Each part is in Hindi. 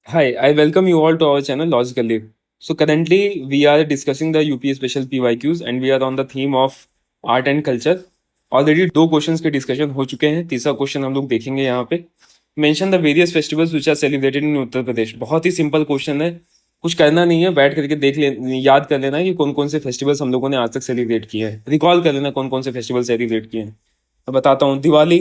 Hi, I welcome you all to our channel Logically. So currently we are discussing the UPA special PYQs and we are on the theme of art and culture. Already दो क्वेश्चंस के डिस्कशन हो चुके हैं, तीसरा क्वेश्चन हम लोग देखेंगे यहाँ पे। Mention the various festivals which are celebrated in Uttar Pradesh. बहुत ही सिंपल क्वेश्चन है, कुछ करना नहीं है, बैठ करके देख ले, याद कर लेना है कि कौन कौन से फेस्टिवल्स हम लोगों ने आज तक सेलिब्रेट किए हैं, रिकॉल कर लेना कौन कौन से फेस्टिवल सेलिब्रेट किए हैं। मैं बताता हूँ, दिवाली,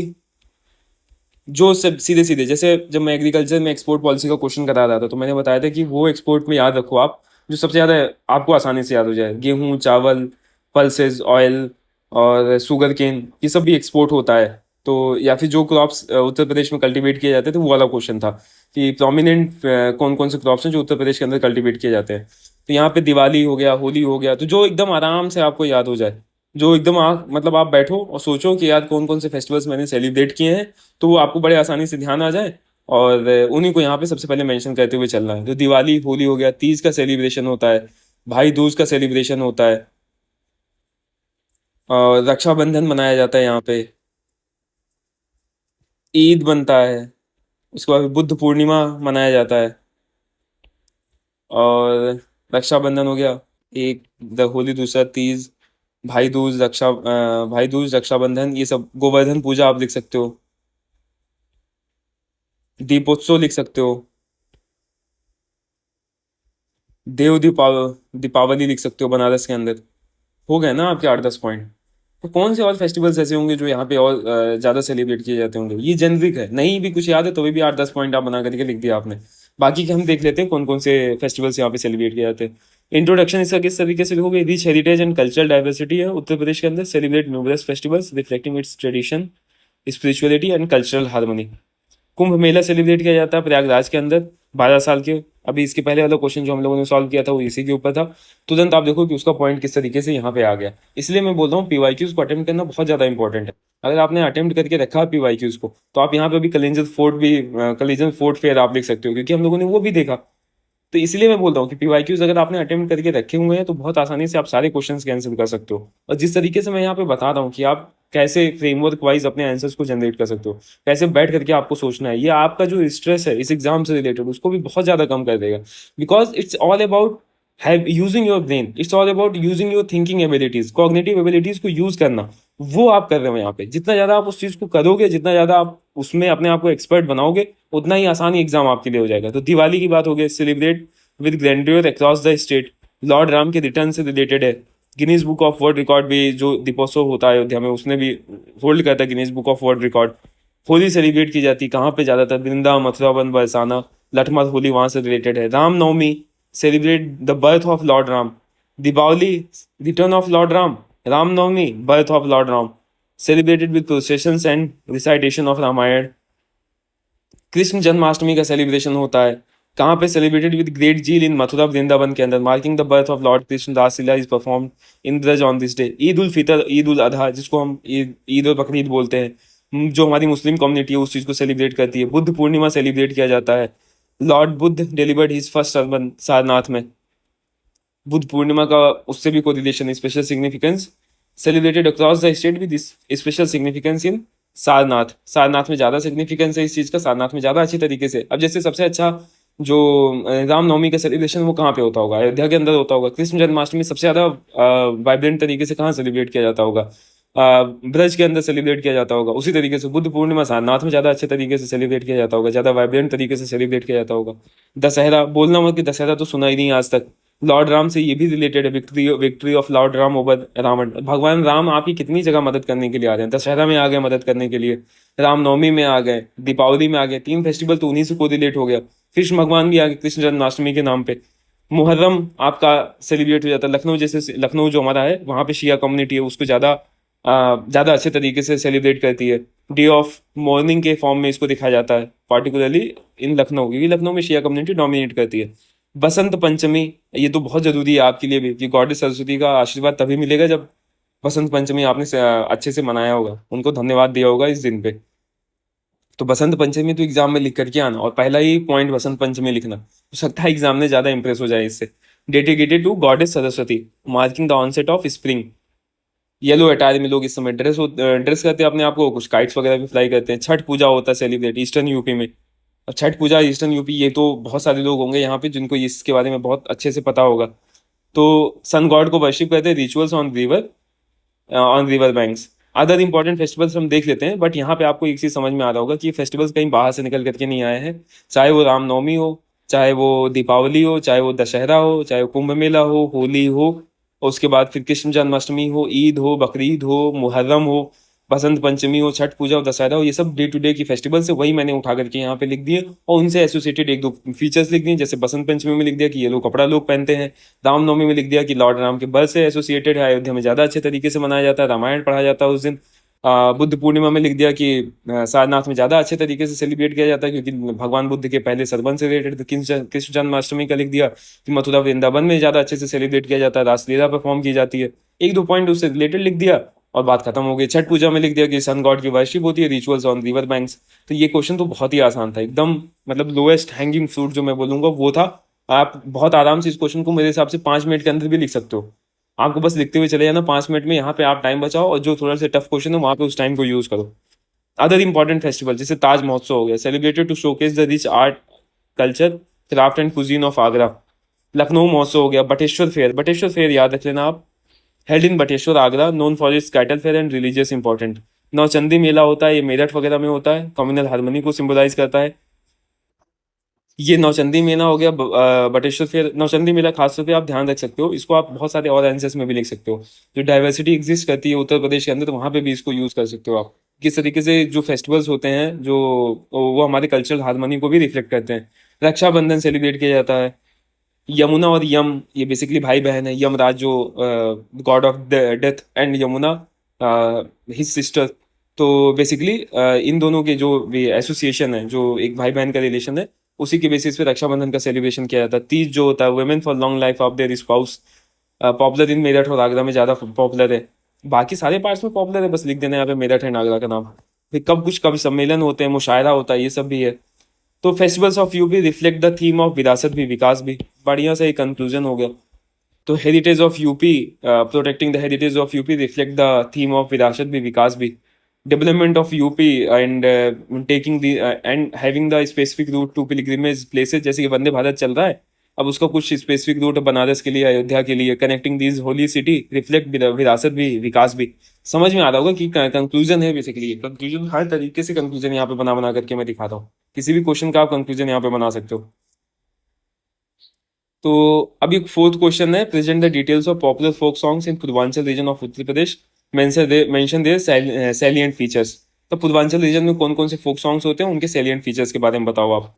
जो सब सीधे सीधे, जैसे जब मैं एग्रीकल्चर में एक्सपोर्ट पॉलिसी का क्वेश्चन करा रहा था तो मैंने बताया था कि वो एक्सपोर्ट में याद रखो आप, जो सबसे ज़्यादा आपको आसानी से याद हो जाए। गेहूं, चावल, पल्सेस, ऑयल और शुगर केन, ये सब भी एक्सपोर्ट होता है। तो या फिर जो क्रॉप्स उत्तर प्रदेश में कल्टीवेट किए जाते थे, वो वाला क्वेश्चन था कि प्रोमिनेंट कौन कौन से क्रॉप्स हैं जो उत्तर प्रदेश के अंदर कल्टीवेट किए जाते हैं। तो यहाँ पे दिवाली हो गया, होली हो गया, तो जो एकदम आराम से आपको याद हो जाए, जो एकदम मतलब आप बैठो और सोचो कि यार कौन कौन से फेस्टिवल्स मैंने सेलिब्रेट किए हैं, तो वो आपको बड़े आसानी से ध्यान आ जाए और उन्हीं को यहाँ पे सबसे पहले मेंशन करते हुए चलना है। तो दिवाली, होली हो गया, तीज का सेलिब्रेशन होता है, भाई दूज का सेलिब्रेशन होता है, और रक्षाबंधन मनाया जाता है यहाँ पे, ईद बनता है, उसके बाद बुद्ध पूर्णिमा मनाया जाता है, और रक्षाबंधन हो गया एक, द होली, दूसरा तीज, भाई दूज, रक्षाबंधन, ये सब, गोवर्धन पूजा आप लिख सकते हो, दीपोत्सव लिख सकते हो, दीपावली लिख सकते हो बनारस के अंदर। हो गए ना आपके 8-10 पॉइंट। तो कौन से और फेस्टिवल्स ऐसे होंगे जो यहाँ पे और ज़्यादा सेलिब्रेट किए जाते होंगे? ये जेनरिक है, नहीं भी कुछ याद है तो भी 8-10 पॉइंट आप बना करके लिख दिया आपने। बाकी के हम देख लेते हैं कौन कौन से फेस्टिवल्स यहाँ पे सेलिब्रेट किए जाते हैं। इंट्रोडक्शन इसका किस तरीके से लिखोगे? Rich heritage and cultural diversity है उत्तर प्रदेश के अंदर, celebrate numerous festivals reflecting it's tradition, spirituality and cultural harmony. Kumbh Mela celebrate किया जाता है प्रयागराज के अंदर 12 साल के। अभी इसके पहले वाला क्वेश्चन जो हम लोगों ने सॉल्व किया था वो इसी के ऊपर था। तुरंत आप देखो कि उसका पॉइंट किस तरीके से यहाँ पे आ गया। इसलिए मैं बोल रहा हूँ पीवाईक्यूज को अटेम्प्ट करना बहुत ज़्यादा इंपॉर्टेंट है। अगर आपने अटेम्प्ट करके रखा है पीवाईक्यूज को, तो आप यहाँ पे भी कलिंजर फोर्ट फेयर आप लिख सकते हो, क्योंकि हम लोगों ने वो भी देखा। तो इसलिए मैं बोल रहा हूँ कि पीवाईक्यूज अगर आपने अटेम्प्ट करके रखे हुए हैं तो बहुत आसानी से आप सारे क्वेश्चंस के आंसर कर सकते हो। और जिस तरीके से मैं यहाँ पे बता रहा हूँ कि आप कैसे फ्रेमवर्क वाइज अपने आंसर्स को जनरेट कर सकते हो, कैसे बैठ करके आपको सोचना है, ये आपका जो स्ट्रेस है इस एग्जाम से रिलेटेड उसको भी बहुत ज़्यादा कम कर देगा। Because it's all about have using your brain, it's all about using your thinking abilities, cognitive abilities को यूज करना। वो आप कर रहे हो यहाँ पे। जितना ज़्यादा आप उस चीज़ को करोगे, जितना ज़्यादा आप उसमें अपने आप को एक्सपर्ट बनाओगे, उतना ही आसानी एग्जाम आपके लिए हो जाएगा। तो दिवाली की बात हो गई, celebrate with grandeur across the state, Lord Ram के रिटर्न से रिलेटेड है। Guinness book of world record भी, जो दीपोत्सव होता है अयोध्या में, उसने भी होल्ड करता है Guinness book of world record. Holi celebrate की जाती है कहाँ पे? ज़्यादातर वृंदावन, मथुरावन, बरसाना, लठमार होली वहाँ से रिलेटेड है। Ramnavami, celebrate the birth of lord Ram. Deepavali, return of lord Ram. Ramnavami, birth of lord Ram, celebrated with processions and recitation of Ramayana. Krishna Janmashtami का सेलिब्रेशन होता है कहाँ पे? सेलिब्रेटेड विद ग्रेट झील इन मथुरा वृंदावन के अंदर, marking the birth of lord Krishna. Raslila is performed in Braj on this day. Eid ul Fitr, Eid ul Azha, जिसको हम ईद और बकरीद बोलते हैं, जो हमारी मुस्लिम कम्युनिटी है उस चीज़ को सेलिब्रेट करती है। बुद्ध पूर्णिमा सेलिब्रेट किया जाता है। Lord Buddha delivered his first sermon Sarnath में। बुद्ध पूर्णिमा का उससे भी कोई relation, special significance, celebrated across the state with special significance इन सारनाथ। सारनाथ में ज़्यादा सिग्निफिकेंस है इस चीज़ का, सारनाथ में ज़्यादा अच्छी तरीके से। अब जैसे सबसे अच्छा जो रामनवमी का सेलिब्रेशन वो कहाँ पे होता होगा? अयोध्या के अंदर होता होगा। कृष्ण जन्माष्टमी सबसे ज़्यादा वाइब्रेंट तरीके से कहाँ सेलिब्रेट किया जाता होगा? ब्रज के अंदर सेलिब्रेट किया जाता होगा। उसी तरीके से बुद्ध पूर्णिमा सारनाथ में ज़्यादा अच्छे तरीके से सेलिब्रेट किया जाता होगा, ज़्यादा वाइब्रेंट तरीके से सेलिब्रेट किया जाता होगा। दशहरा, बोलना मत कि दशहरा तो सुना ही नहीं आज तक। लॉर्ड राम से ये भी रिलेटेड है, victory of lord Ram over Ravan. भगवान राम आपकी कितनी जगह मदद करने के लिए आ रहे हैं। दशहरा में आ गए मदद करने के लिए, रामनवमी में आ गए, दीपावली में आ गए, 3 फेस्टिवल तो उन्हीं से कोरिलेट हो गया। कृष्ण भगवान भी आ गए कृष्ण जन्माष्टमी के नाम पे। मुहर्रम आपका सेलिब्रेट हो जाता है। लखनऊ, जैसे लखनऊ जो हमारा है वहाँ पे शिया कम्युनिटी है, उसको ज़्यादा अच्छे तरीके से सेलिब्रेट करती है। डे ऑफ मॉर्निंग के फॉर्म में इसको दिखाया जाता है, पार्टिकुलरली इन लखनऊ, क्योंकि लखनऊ में शिया कम्युनिटी डोमिनेट करती है। बसंत पंचमी, ये तो बहुत जरूरी है आपके लिए भी कि गॉडेस सरस्वती का आशीर्वाद तभी मिलेगा जब बसंत पंचमी आपने अच्छे से मनाया होगा, उनको धन्यवाद दिया होगा इस दिन पे। तो बसंत पंचमी तो एग्जाम में लिख करके आना, और पहला ही पॉइंट बसंत पंचमी लिखना, हो सकता है एग्जाम में ज्यादा इंप्रेस हो जाए इससे। Dedicated to goddess Saraswati, marking the onset of spring. Yellow attire में लोग इस समय ड्रेस करते हैं अपने आप को, कुछ काइट्स वगैरह भी फ्लाई करते हैं। छठ पूजा होता है सेलिब्रेट ईस्टर्न यूपी में। अब छठ पूजा ईस्टर्न यूपी, ये तो बहुत सारे लोग होंगे यहाँ पे जिनको इसके बारे में बहुत अच्छे से पता होगा। तो सन गॉड को वर्शिप करते हैं, rituals on river banks. Other important festivals हम देख लेते हैं, बट यहाँ पे आपको एक चीज समझ में आ रहा होगा कि ये फेस्टिवल्स कहीं बाहर से निकल करके नहीं आए हैं। चाहे वो रामनवमी हो, चाहे वो दीपावली हो, चाहे वो दशहरा हो, चाहे वो कुंभ मेला हो, होली हो, और उसके बाद फिर कृष्ण जन्माष्टमी हो, ईद हो, बकरीद हो, मुहर्रम हो, बसंत पंचमी हो, छठ पूजा हो, दशहरा हो, ये सब डे टू डे की फेस्टिवल्स है, वही मैंने उठा करके यहाँ पे लिख दिए और उनसे एसोसिएटेड एक दो फीचर्स लिख दिए। जैसे बसंत पंचमी में लिख दिया कि ये लोग कपड़ा लोग पहनते हैं, रामनवमी में लिख दिया कि लॉर्ड राम के बर्थ से एसोसिएटेड है, अयोध्या में ज्यादा अच्छे तरीके से मनाया जाता है, रामायण पढ़ा जाता है उस दिन। बुद्ध पूर्णिमा में लिख दिया कि सारनाथ में ज्यादा अच्छे तरीके से सेलिब्रेट किया जाता है क्योंकि भगवान बुद्ध के पहले सरबन से रिलेटेड। कृष्ण जन्माष्टमी का लिख दिया कि मथुरा वृंदावन में ज्यादा अच्छे से सेलिब्रेट किया जाता है, रासलीला परफॉर्म की जाती है। एक दो पॉइंट उससे रिलेटेड लिख दिया और बात खत्म हो गई। छठ पूजा में लिख दिया कि सन गॉड की वर्शिप होती है, रिचुअल्स ऑन रिवर बैंक्स। तो ये क्वेश्चन तो बहुत ही आसान था एकदम, मतलब लोएस्ट हैंगिंग फ्रूट जो मैं बोलूंगा वो था। आप बहुत आराम से इस क्वेश्चन को मेरे हिसाब से 5 मिनट के अंदर भी लिख सकते हो। आपको बस लिखते हुए चले जाना 5 मिनट में, यहाँ पे आप टाइम बचाओ और जो थोड़ा सा टफ क्वेश्चन है वहां पे उस टाइम को यूज करो। अदर इंपॉर्टेंट फेस्टिवल जैसे ताज महोत्सव हो गया, celebrated to showcase the rich art, culture, craft and cuisine of Agra. Lucknow Mahotsav हो गया, बटेश्वर फेयर, बटेश्वर फेयर याद रख लेना आप, held in Bateshwar Agra, known for its cattle fair and religious important. Nauchandi Mela होता है, ये मेरठ वगैरह में होता है, कम्युनल हार्मनी को सिंबलाइज करता है। ये नौचंदी मेला हो गया, बटेश्वर फेयर। नौचंदी मेला खासतौर पे आप ध्यान रख सकते हो, इसको आप बहुत सारे और आंसर्स में भी लिख सकते हो। जो डाइवर्सिटी एग्जिस्ट करती है उत्तर प्रदेश के अंदर, तो वहाँ पे भी इसको यूज कर सकते हो आप। किस तरीके से जो फेस्टिवल्स होते हैं जो वो हमारे कल्चरल हार्मनी को भी रिफ्लेक्ट करते हैं। रक्षाबंधन सेलिब्रेट किया जाता है। यमुना और यम, ये बेसिकली भाई बहन है। यमराज जो God of death and Yamuna his sister. तो बेसिकली इन दोनों के जो एसोसिएशन है, जो एक भाई बहन का रिलेशन है, उसी के बेसिस पे रक्षाबंधन का सेलिब्रेशन किया जाता है। तीज जो होता है, women for long life of their spouse, popular in Meerut और आगरा में ज्यादा पॉपुलर है। बाकी सारे पार्ट्स में पॉपुलर है, बस लिख देना यहाँ पे मेरठ एंड आगरा का नाम। फिर कब कुछ कभी सम्मेलन होते हैं, मुशायरा होता है, ये सब भी है। तो festivals of UP reflect the theme of विरासत भी विकास भी। बढ़िया सा एक कंक्लूजन हो गया। तो heritage of UP, protecting the heritage of UP reflect the theme of विरासत भी विकास भी। Development of UP and taking the end having the specific route to pilgrimage places, जैसे कि वंदे भारत चल रहा है, अब उसका कुछ स्पेसिफिक रूट बनारस के लिए, अयोध्या के लिए, connecting these holy city reflect विरासत भी विकास भी। समझ में आ रहा होगा कि कंक्लूजन है बेसिकली। कंक्लूजन हर तरीके से कंक्लूजन यहाँ पे बना बना करके मैं दिखाता हूँ। किसी भी क्वेश्चन का आप कंक्लूजन यहाँ पे बना सकते हो। तो अभी फोर्थ क्वेश्चन है, present the details of popular folk songs in Purvanchal region of Uttar Pradesh, mention their salient features. तो पूर्वांचल रीजन में कौन कौन से फोक सॉन्ग्स होते हैं, उनके सैलिएंट फीचर्स के बारे में बताओ आप।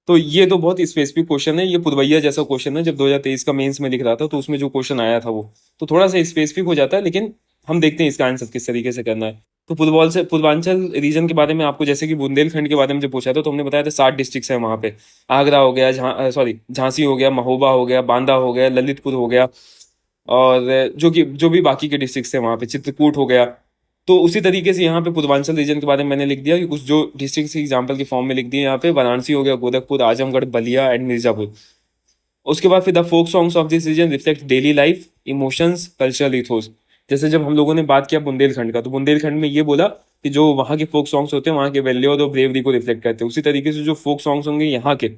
तो ये तो बहुत स्पेसिफिक क्वेश्चन है, ये पुरवैया जैसा क्वेश्चन है। जब 2023 का मेंस में लिख रहा था तो उसमें जो क्वेश्चन आया था वो तो थोड़ा सा स्पेसिफिक हो जाता है, लेकिन हम देखते हैं इसका आंसर किस तरीके से करना है। तो पूर्वांचल रीजन के बारे में आपको, जैसे कि बुंदेलखंड के बारे में जब पूछा था तो हमने बताया था 7 डिस्ट्रिक्ट्स हैं वहाँ पे। आगरा हो गया, झांसी हो गया, महोबा हो गया, बांदा हो गया, ललितपुर हो गया, और जो भी बाकी के डिस्ट्रिक्ट्स हैं वहाँ पे, चित्रकूट हो गया। तो उसी तरीके से यहाँ पे पूर्वांचल रीजन के बारे में मैंने लिख दिया कि कुछ जो डिस्ट्रिक्ट एग्जाम्पल के फॉर्म में लिख दिए यहाँ पे। वाराणसी हो गया, गोरखपुर, आजमगढ़, बलिया एंड मिर्जापुर। उसके बाद फिर the folk songs of this region reflect daily life, emotions, cultural ethos. जैसे जब हम लोगों ने बात किया बुंदेलखंड का, तो बुंदेलखंड में ये बोला कि जो वहाँ के फोक सॉन्ग्स होते हैं वहाँ के वैल्यू और ब्रेवरी को रिफ्लेक्ट करते हैं। उसी तरीके से जो फोक सॉन्ग्स होंगे यहाँ के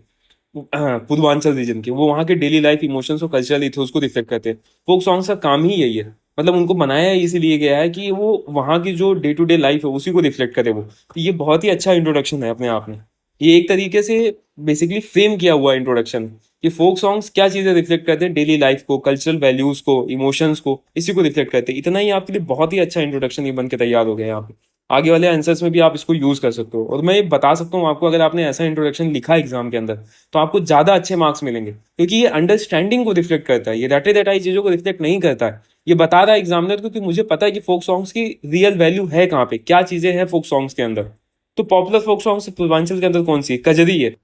पूर्वांचल रीजन के, वो वहाँ के डेली लाइफ, इमोशंस और कल्चरल इथोस को रिफ्लेक्ट करते हैं। फोक सॉन्ग्स का काम ही यही है, मतलब उनको बनाया इसीलिए गया है कि वो वहाँ की जो डे टू डे लाइफ है उसी को रिफ्लेक्ट करे वो। तो ये बहुत ही अच्छा इंट्रोडक्शन है अपने आप में। ये एक तरीके से बेसिकली फ्रेम किया हुआ इंट्रोडक्शन कि फोक सॉन्ग्स क्या चीजें रिफ्लेक्ट करते हैं, डेली लाइफ को, कल्चरल वैल्यूज को, इमोशंस को, इसी को रिफ्लेक्ट करते हैं। इतना ही आपके लिए बहुत ही अच्छा इंट्रोडक्शन ये बन के तैयार हो गया यहाँ पे। आगे वाले आंसर्स में भी आप इसको यूज कर सकते हो। और मैं ये बता सकता हूँ आपको, अगर आपने ऐसा इंट्रोडक्शन लिखा एग्जाम के अंदर तो आपको ज्यादा अच्छे मार्क्स मिलेंगे, क्योंकि ये अंडरस्टैंडिंग को रिफ्लेक्ट करता है, ये रटे रटाई चीजों को रिफ्लेक्ट नहीं करता है। ये बता रहा है एग्जामिनर को कि मुझे पता है कि फोक सॉन्ग्स की रियल वैल्यू है कहाँ पे, क्या चीजें हैं फोक सॉन्ग्स के अंदर। तो पॉपुलर फोक सॉन्ग्स पूर्वांचल के अंदर कौन सी है? कजरी है।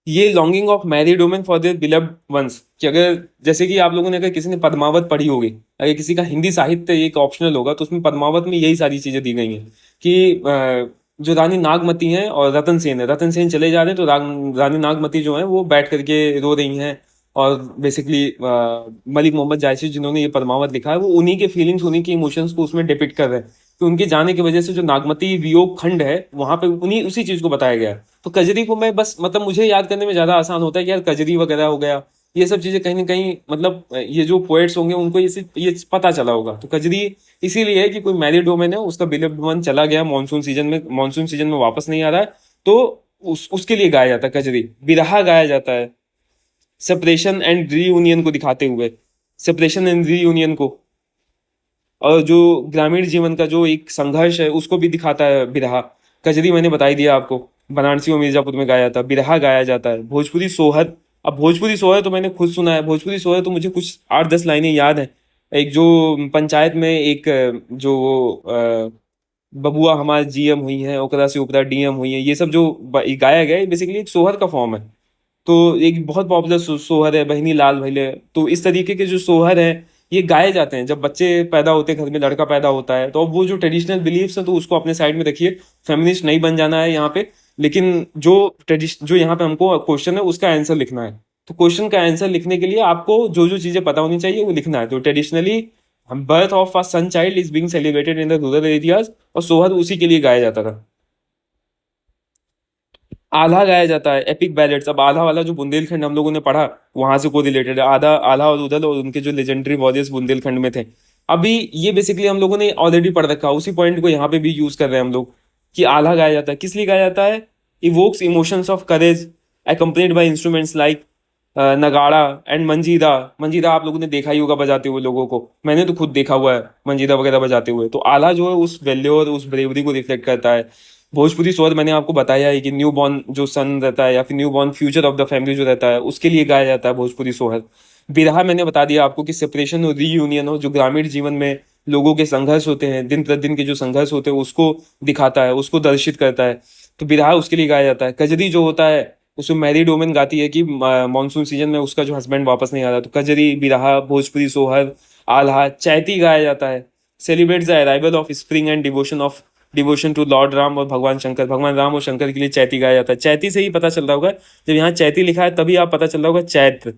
ये longing of married women for their beloved ones, कि अगर जैसे कि आप लोगों ने, अगर किसी ने पद्मावत पढ़ी होगी, अगर किसी का हिंदी साहित्य एक ऑप्शनल होगा तो उसमें पद्मावत में यही सारी चीजें दी गई हैं कि जो रानी नागमती हैं और रतन सेन है, रतन सेन चले जा रहे हैं तो रानी नागमती जो है वो बैठ करके रो रही हैं। और बेसिकली मलिक मोहम्मद जायसी जिन्होंने ये पद्मावत लिखा है वो उन्हीं के फीलिंग्स, उन्हीं के इमोशंस को उसमें डिपिक्ट कर रहे हैं। तो उनके जाने की वजह से जो नागमती वियोग खंड है वहां पे उन्हीं उसी चीज को बताया गया है। तो कजरी को मैं बस मतलब मुझे याद करने में ज्यादा आसान होता है कि यार कजरी वगैरह हो गया, ये सब चीजें कहीं ना कहीं मतलब ये जो पोएट्स होंगे उनको ये पता चला होगा। तो कजरी इसीलिए है कि कोई मैरिड वुमन है, उसका बिलीव्ड वन चला गया मानसून सीजन में वापस नहीं आ रहा है, तो उसके लिए गाया जाता है कजरी। बिरहा गाया जाता है सेपरेशन एंड रीयूनियन को दिखाते हुए, सेपरेशन एंड रीयूनियन को, और जो ग्रामीण जीवन का जो एक संघर्ष है उसको भी दिखाता है बिरहा। कजरी मैंने बता ही दिया आपको, बनारसी और मिर्जापुर में गाया जाता है। बिरहा गाया जाता है। भोजपुरी सोहर, अब भोजपुरी सोहर तो मैंने खुद सुना है। भोजपुरी सोहर तो मुझे कुछ 8-10 लाइनें याद हैं। एक जो पंचायत में एक जो बबुआ हमार जीएम हुई है, ओकरा से ऊपरा डीएम हुई है, ये सब जो गाया गया है बेसिकली एक सोहर का फॉर्म है। तो एक बहुत पॉपुलर सोहर है बहनी लाल भैले। तो इस तरीके के जो सोहर है ये गाए जाते हैं जब बच्चे पैदा होते हैं, घर में लड़का पैदा होता है। तो अब वो जो ट्रेडिशनल बिलीफ्स हैं तो उसको अपने साइड में रखिए, फेमिनिस्ट नहीं बन जाना है यहाँ पे। लेकिन जो यहाँ पे हमको क्वेश्चन है उसका आंसर लिखना है। तो क्वेश्चन का आंसर लिखने के लिए आपको जो जो चीजें पता होनी चाहिए वो लिखना है। तो traditionally birth of a son child is being celebrated in the rural areas, और सोहर उसी के लिए गाया जाता था। आल्हा गाया जाता है, एपिक बैलेट्स। अब आल्हा वाला जो बुंदेलखंड हम लोगों ने पढ़ा वहां से को रिलेटेड है, आधा आल्हा और उदल और उनके जो लेजेंडरी वॉरियर्स बुंदेलखंड में थे। अभी ये बेसिकली हम लोगों ने ऑलरेडी पढ़ रखा, उसी पॉइंट को यहाँ पे भी यूज कर रहे हैं हम लोग कि आल्हा गाया जाता है। किस लिए गाया जाता है? Evokes emotions of courage accompanied by instruments like nagada and manjira. मंजीरा आप लोगों ने देखा ही होगा बजाते हुए लोगों को, मैंने तो खुद देखा हुआ है मंजीरा वगैरह बजाते हुए। तो आल्हा जो है उस वैल्योर उस ब्रेवरी को रिफ्लेक्ट करता है। भोजपुरी स्वर मैंने आपको बताया है कि न्यू बॉर्न जो सन रहता है या फिर new born future of the family जो रहता है उसके लिए गाया जाता है भोजपुरी सोहर। बिरहा मैंने बता दिया आपको कि सेपरेशन और रीयूनियन हो, जो ग्रामीण जीवन में लोगों के संघर्ष होते हैं, दिन प्रतिदिन के जो संघर्ष होते हैं उसको दिखाता है, उसको दर्शित करता है। तो बिरहा उसके लिए गाया जाता है। कजरी जो होता है उसमें मैरिड वुमेन गाती है कि मानसून सीजन में उसका जो हस्बैंड वापस नहीं आ रहा। तो कजरी, बिरहा, भोजपुरी सोहर, आल्हा, चैती गाया जाता है। Celebrates the arrival of spring and devotion to lord Ram और भगवान शंकर। भगवान राम और शंकर के लिए चैती गाया जाता है। चैती से ही पता चल रहा होगा, जब यहाँ चैती लिखा है तभी आप पता चल रहा होगा चैत्र।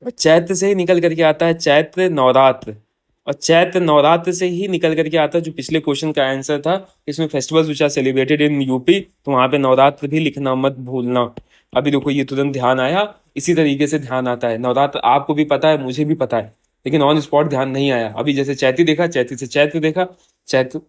और चैत्र से ही निकल करके आता है चैत्र नवरात्र, और चैत्र नवरात्र से ही निकल करके आता है जो पिछले क्वेश्चन का आंसर था। इसमें festivals which are celebrated in UP, तो वहां पे नवरात्र भी लिखना मत भूलना। अभी देखो ये तुरंत ध्यान आया, इसी तरीके से ध्यान आता है। नवरात्र आपको भी पता है, मुझे भी पता है, लेकिन ऑन स्पॉट ध्यान नहीं आया। अभी जैसे चैती देखा, चैती से चैत्र देखा, चैत्र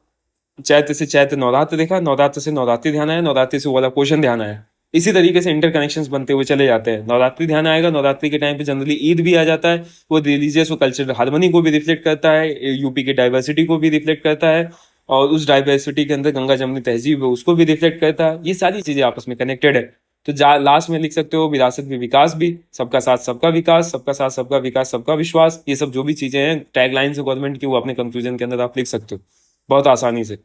चैत्र से चैत्र नवरात्र देखा, नवरात्र से नवरात्रि ध्यान आया, नवरात्रि से वो वाला क्वेश्चन ध्यान आया। इसी तरीके से इंटरकनेक्शंस बनते हुए चले जाते हैं। नवरात्रि ध्यान आएगा, नवरात्रि के टाइम पे जनरली ईद भी आ जाता है। वो रिलीजियस और कल्चरल हार्मनी को भी रिफ्लेक्ट करता है, यूपी की डाइवर्सिटी को भी रिफ्लेक्ट करता है, और उस डाइवर्सिटी के अंदर गंगा जमनी तहजीब है उसको भी रिफ्लेक्ट करता है। ये सारी चीजें आपस में कनेक्टेड है। तो लास्ट में लिख सकते हो विरासत भी विकास भी, सबका साथ सबका विकास, सबका साथ सबका विकास सबका विश्वास। ये सब जो भी चीजें हैं टैगलाइंस है गवर्नमेंट की, वो अपने कंक्लूजन के अंदर आप लिख सकते हो बहुत आसानी से।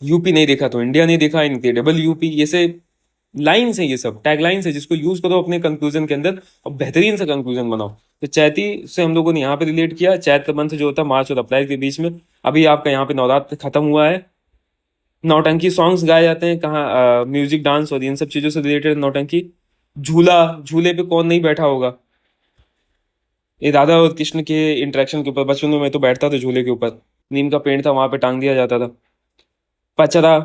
यूपी नहीं देखा तो इंडिया नहीं देखा, इनक्रेडिबल यूपी, ये से लाइन्स है, ये सब टैगलाइन्स है जिसको यूज करो अपने कंक्लूजन के अंदर और बेहतरीन सा कंक्लूजन बनाओ। तो चैती से हम लोगों ने यहाँ पे रिलेट किया, चैत्र मंथ जो होता है मार्च और अप्रैल के बीच में। अभी आपका यहाँ पे नवरात्र खत्म हुआ है। नौटंकी सॉन्ग्स गाए जाते हैं कहाँ, म्यूजिक डांस और इन सब चीजों से रिलेटेड नौटंकी। झूला, झूले पे कौन नहीं बैठा होगा? ये राधा और कृष्ण के इंटरेक्शन के ऊपर, बचपन में मैं तो बैठता था झूले के ऊपर, नीम का पेड़ था वहां पे टांग दिया जाता था। Pachra,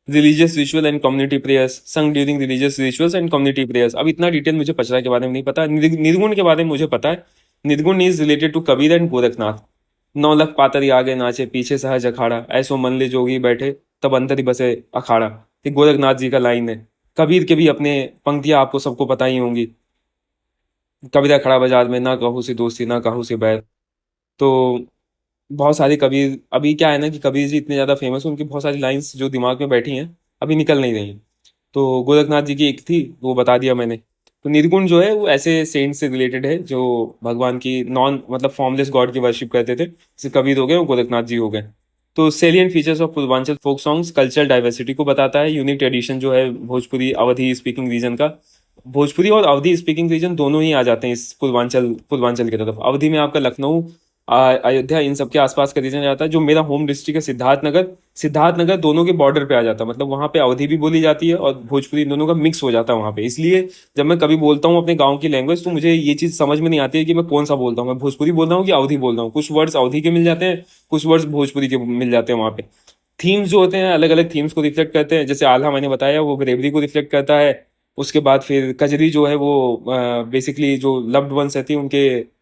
religious ritual and community prayers sung during religious rituals and community prayers. अब इतना डिटेल मुझे पचरा के बारे में नहीं पता। निर्गुण के बारे में मुझे पता है। Nirgun is related to Kabir and Gorakhnath. 9 लख पातरी आगे नाचे पीछे सहज अखाड़ा, ऐसो मन ले जोगी बैठे तब अंतरी बसे अखाड़ा। ये गोरखनाथ जी का लाइन है। कबीर के भी अपने पंक्तियां आपको सबको पता ही होंगी। कबीरा खड़ा बाजार में, ना कहूँ से दोस्ती ना कहूँ से बैर। तो बहुत सारे कबीर, अभी क्या है ना कि कबीर जी इतने ज़्यादा फेमस हैं, उनकी बहुत सारी लाइंस जो दिमाग में बैठी हैं अभी निकल नहीं रही हैं। तो गोरखनाथ जी की एक थी, वो बता दिया मैंने। तो निर्गुण जो है वो ऐसे सेंट से रिलेटेड है जो भगवान की नॉन मतलब फॉर्मलेस गॉड की वर्शिप करते थे, जैसे कबीर हो गए और गोरखनाथ जी हो गए। तो salient features of Purvanchal folk songs cultural diversity को बताता है। यूनिक ट्रेडिशन जो है भोजपुरी अवधी स्पीकिंग रीजन का, भोजपुरी और अवधी स्पीकिंग रीजन दोनों ही आ जाते हैं इस पूर्वांचल पूर्वांचल की तरफ। अवधी में आपका लखनऊ अयोध्या, इन सब के आसपास का रीजन जाता है। जो मेरा होम डिस्ट्रिक्ट है सिद्धार्थनगर, सिद्धार्थनगर दोनों के बॉर्डर पे आ जाता है, मतलब वहाँ पे अवधी भी बोली जाती है और भोजपुरी, इन दोनों का मिक्स हो जाता है वहाँ पे। इसलिए जब मैं कभी बोलता हूँ अपने गाँव की लैंग्वेज तो मुझे ये चीज़ समझ में नहीं आती है कि मैं कौन सा बोलता हूँ, मैं भोजपुरी बोल रहा हूँ कि अवधी बोल रहा हूँ। कुछ वर्ड्स अवधी के मिल जाते हैं, कुछ वर्ड्स भोजपुरी के मिल जाते हैं वहाँ पे। थीम्स जो होते हैं अलग अलग थीम्स को रिफ्लेक्ट करते हैं। जैसे आल्हा मैंने बताया वो ब्रेवरी को रिफ्लेक्ट करता है। उसके बाद फिर कजरी जो है वो बेसिकली जो लव्ड वंस रहती है उनके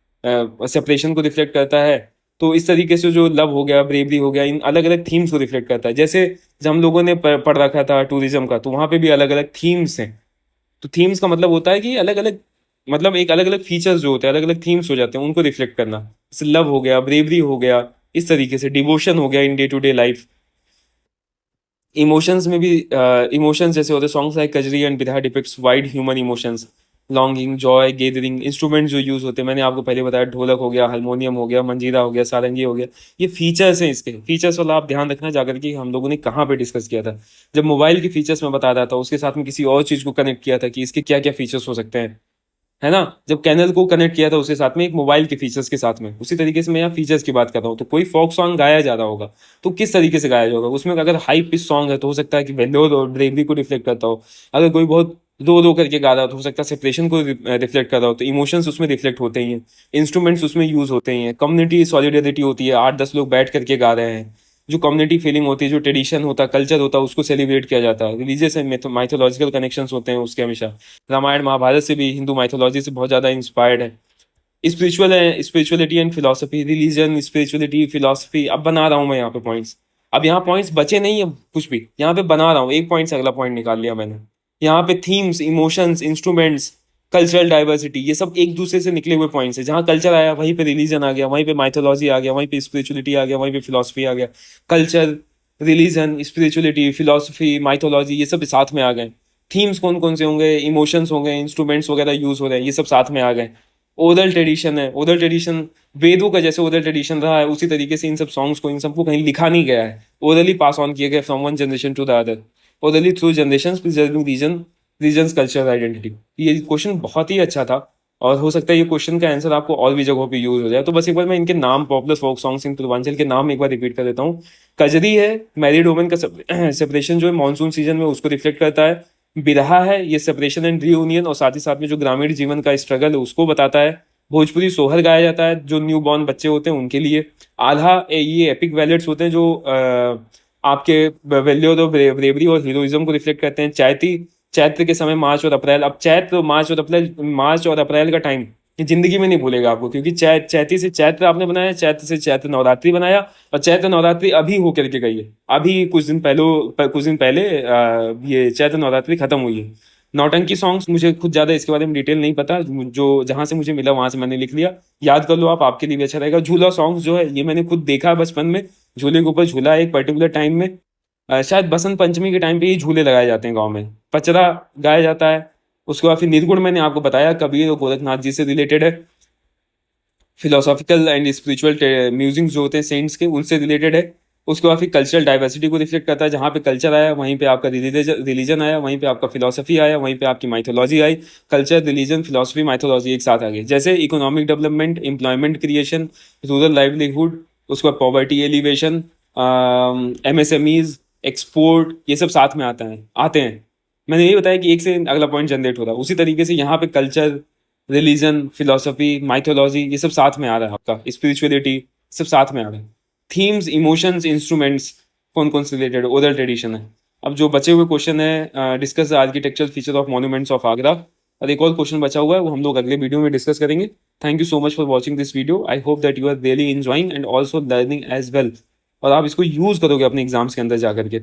सेपरेशन को रिफ्लेक्ट करता है। तो इस तरीके से जो लव हो गया, ब्रेवरी हो गया, इन अलग अलग थीम्स को रिफ्लेक्ट करता है। जैसे जब हम लोगों ने पढ़ रखा था टूरिज्म का, तो वहाँ पे भी अलग अलग थीम्स हैं। तो थीम्स का मतलब होता है कि अलग अलग, मतलब एक अलग अलग फीचर्स जो होते हैं, अलग अलग थीम्स हो जाते हैं, उनको रिफ्लेक्ट करना। जैसे लव हो गया, ब्रेवरी हो गया, इस तरीके से डिवोशन हो गया in day to day life. Emotions में भी इमोशंस जैसे होते हैं, songs like Kajari and Birha depicts wide human emotions, longing, joy, gathering. Instrument जो यूज होते हैं मैंने आपको पहले बताया, ढोलक हो गया, हारमोनियम हो गया, मंजीरा हो गया, सारंगी हो गया। ये फीचर्स हैं इसके। फीचर्स वाला आप ध्यान रखना जाकर कि हम लोगों ने कहाँ पे डिस्कस किया था। जब मोबाइल के फीचर्स में बता रहा था उसके साथ में किसी और चीज को कनेक्ट किया था कि इसके क्या क्या फीचर्स हो सकते हैं, है ना। जब कैनल को कनेक्ट किया था उसके साथ में एक मोबाइल के फीचर्स के साथ में, उसी तरीके से मैं यहाँ फीचर्स की बात कर रहा हूँ। तो कोई फोक सॉन्ग गाया जा रहा होगा तो किस तरीके से गाया जाएगा, उसमें अगर हाई पिच सॉन्ग है तो हो सकता है कि वेलोर और ब्रेवरी को रिफ्लेक्ट करता हो। अगर कोई बहुत रो रो करके गा रहा हो तो हो सकता है सेपरेशन को रिफ्लेक्ट कर रहा हो। तो इमोशंस उसमें रिफ्लेक्ट होते ही हैं, इंस्ट्रूमेंट्स उसमें यूज होते ही हैं, कम्युनिटी सॉलिडेरिटी होती है, 8-10 लोग बैठ करके गा रहे हैं। जो कम्युनिटी फीलिंग होती है, जो ट्रेडिशन होता है, कल्चर होता है, उसको सेलिब्रेट किया जाता है। रिलीजियस एंड माइथोलॉजिकल कनेक्शंस होते हैं उसके हमेशा। रामायण महाभारत से भी, हिंदू माइथोलॉजी से बहुत ज़्यादा इंस्पायर्ड है। स्पिरिचुअल है, spirituality and philosophy, religion, spirituality, philosophy. अब बना रहा हूँ मैं यहाँ पे पॉइंट्स। अब यहाँ पॉइंट्स बचे नहीं है कुछ भी, यहाँ पे बना रहा हूँ एक पॉइंट से अगला पॉइंट निकाल लिया मैंने। यहाँ पे themes, emotions, instruments, cultural diversity, ये सब एक दूसरे से निकले हुए पॉइंट्स है। जहाँ कल्चर आया वहीं पे रिलीजन आ गया, वहीं पे माइथोलॉजी आ गया, वहीं पे स्पिरिचुअलिटी आ गया, वहीं पे फिलोसफी आ गया। Culture, religion, spirituality, philosophy, mythology, ये सब साथ में आ गए। थीम्स कौन कौन से होंगे, इमोशंस होंगे, इंस्ट्रूमेंट्स वगैरह यूज हो रहे हैं, ये सब साथ में आ गए। ओरल ट्रेडिशन है, ओरल ट्रेडिशन वेदों का जैसे ओरल ट्रेडिशन रहा है उसी तरीके से इन सब सॉन्ग्स को, इन सबको कहीं लिखा नहीं गया है, ओरली पास ऑन किए गए from one generation to the other, orally through generation preserving regions culture identity. ये क्वेश्चन बहुत ही अच्छा था और हो सकता है ये क्वेश्चन का आंसर आपको और भी जगहों पे यूज हो जाए। तो बस एक बार मैं इनके नाम, popular folk songs in Purvanchal के नाम एक बार रिपीट कर देता हूँ। कजरी है, मैरिड वुमेन का सेपरेशन जो है मानसून सीजन में उसको रिफ्लेक्ट करता है। बिरहा है, ये सेपरेशन एंड रीयूनियन और साथ ही साथ में जो ग्रामीण जीवन का स्ट्रगल है उसको बताता है। भोजपुरी सोहर गाया जाता है जो न्यू बॉर्न बच्चे होते हैं उनके लिए। आल्हा, ये एपिक बैलेड्स होते हैं जो आपके वैल्यूज और ब्रेवरी और हीरोइज्म को रिफ्लेक्ट करते हैं। चैती, चैत्र के समय मार्च और अप्रैल। अब चैत्र, मार्च और अप्रैल का टाइम ये जिंदगी में नहीं भूलेगा आपको, क्योंकि चैती से चैत्र आपने बनाया, चैत्र से चैत्र नवरात्रि बनाया, और चैत्र नवरात्रि अभी होकर के गई है। अभी कुछ दिन पहले ये चैत्र नवरात्रि खत्म हुई है। नौटंकी सॉन्ग्स, मुझे खुद ज्यादा इसके बारे में डिटेल नहीं पता, जो जहां से मुझे मिला वहां से मैंने लिख लिया। याद कर लो आप, आपके लिए भी अच्छा रहेगा। झूला सॉन्ग्स जो है ये मैंने खुद देखा बचपन में, झूले के ऊपर झूला एक पर्टिकुलर टाइम में, शायद बसंत पंचमी के टाइम पे ही झूले लगाए जाते हैं गाँव में। पचरा गाया जाता है। उसके बाद फिर निर्गुण मैंने आपको बताया, कबीर और गोरखनाथ जी से रिलेटेड है। फिलोसॉफिकल एंड स्पिरिचुअल म्यूजिक जो होते हैं सेंट्स के, उनसे रिलेटेड है। उसके बाद फिर कल्चरल डाइवर्सिटी को रिफ्लेक्ट करता है, जहाँ पे कल्चर आया वहीं पे आपका रिलीजन आया, वहीं पे आपका फिलोसफी आया, वहीं पे आपकी माइथोलॉजी आई। कल्चर, रिलीजन, फिलोसफी, माइथोलॉजी एक साथ आ गई। जैसे economic development, employment creation, rural livelihood, उसके बाद पॉवर्टी एलिवेशन, एमएसएमईज, एक्सपोर्ट, ये सब साथ में आते हैं। मैंने यही बताया कि एक से अगला पॉइंट जनरेट हो रहा है, उसी तरीके से यहाँ पे कल्चर, रिलीजन, फिलोसफी, माइथोलॉजी, ये सब साथ में आ रहा है। आपका स्पिरिचुअलिटी सब साथ में आ रहा है। थीम्स, इमोशंस, इंस्ट्रूमेंट्स कौन कौन से रिलेटेड, ओरल ट्रेडिशन है। अब जो बचे हुए क्वेश्चन है, discuss the architectural feature of monuments of Agra, और एक और क्वेश्चन बचा हुआ है वो हम लोग अगले वीडियो में डिस्कस करेंगे। Thank you so much for watching this video. I hope that you are really enjoying and also learning as well, और आप इसको यूज करोगे अपने एग्जाम्स के अंदर जाकर के।